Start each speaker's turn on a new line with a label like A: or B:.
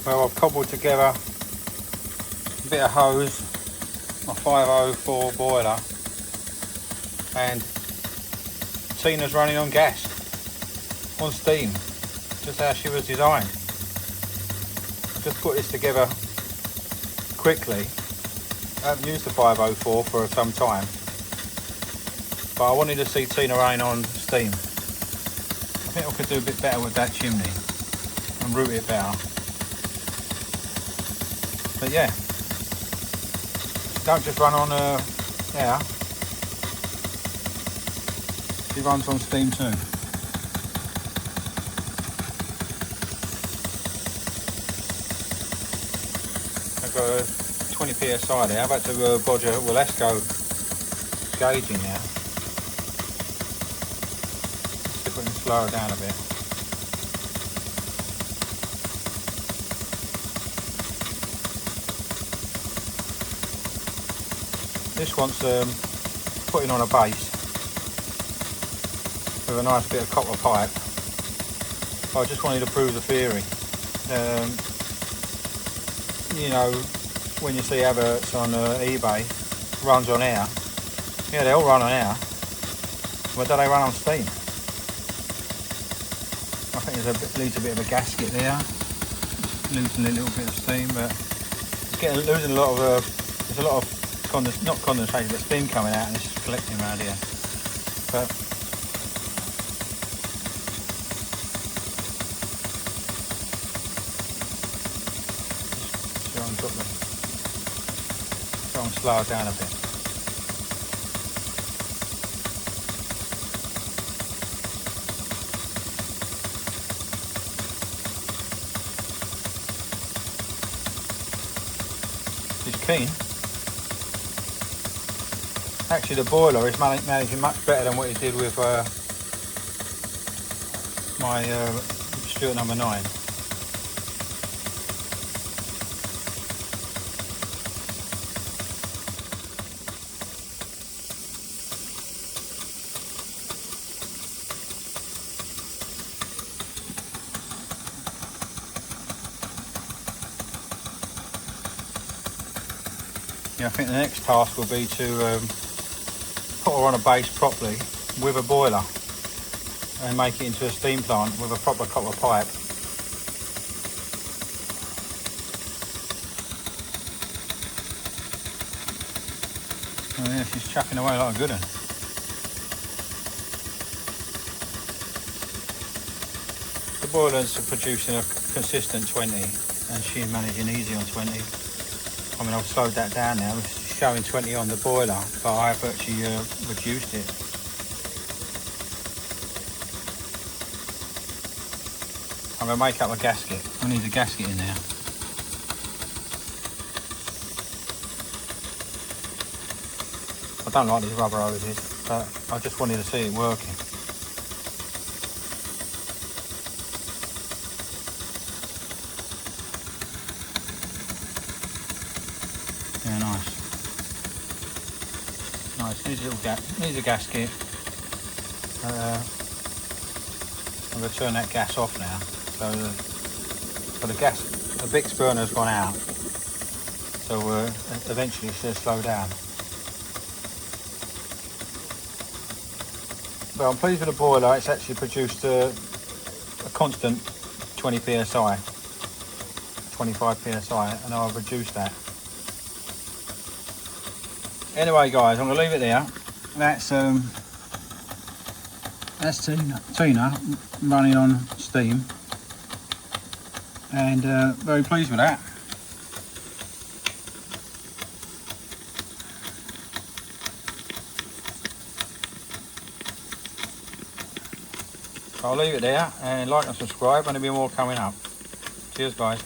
A: Well, I've cobbled together a bit of hose, my 504 boiler, and Tina's running on gas, on steam, just how she was designed. I just put this together quickly. I haven't used the 504 for some time, but I wanted to see Tina running on steam. I think I could do a bit better with that chimney and route it better. But yeah, don't just run on air, she runs on steam too. I've got a 20 psi there. I've had to bodge a Walesko gauge in there. See if we can slow her down a bit. This wants putting on a base with a nice bit of copper pipe. I just wanted to prove the theory. You know, when you see adverts on eBay, runs on air. Yeah, they all run on air, but do they run on steam? I think there's needs a bit of a gasket there, losing a little bit of steam, but it's losing a lot of. There's a lot of not condensation, but steam coming out, and it's just collecting around here. But try and slow it down a bit. She's keen. Actually, the boiler is managing much better than what it did with my Stuart number 9. Yeah, I think the next task will be to put her on a base properly with a boiler and make it into a steam plant with a proper copper pipe. Oh yeah, she's chucking away like a good one. The boiler's producing a consistent 20 and she's managing easy on 20. I mean, I've slowed that down now. It's showing 20 on the boiler, but I've actually reduced it. I'm going to make up a gasket. I need a gasket in there. I don't like these rubber hoses, but I just wanted to see it working. Yeah, nice. Nice, needs a gasket. I'm going to turn that gas off now. So the Bix burner's gone out. So eventually it's going to slow down. But I'm pleased with the boiler. It's actually produced a constant 20 psi, 25 psi, and I've reduced that. Anyway, guys, I'm going to leave it there. That's Tina running on steam, and very pleased with that. So I'll leave it there, and like and subscribe, and there'll be more coming up. Cheers, guys.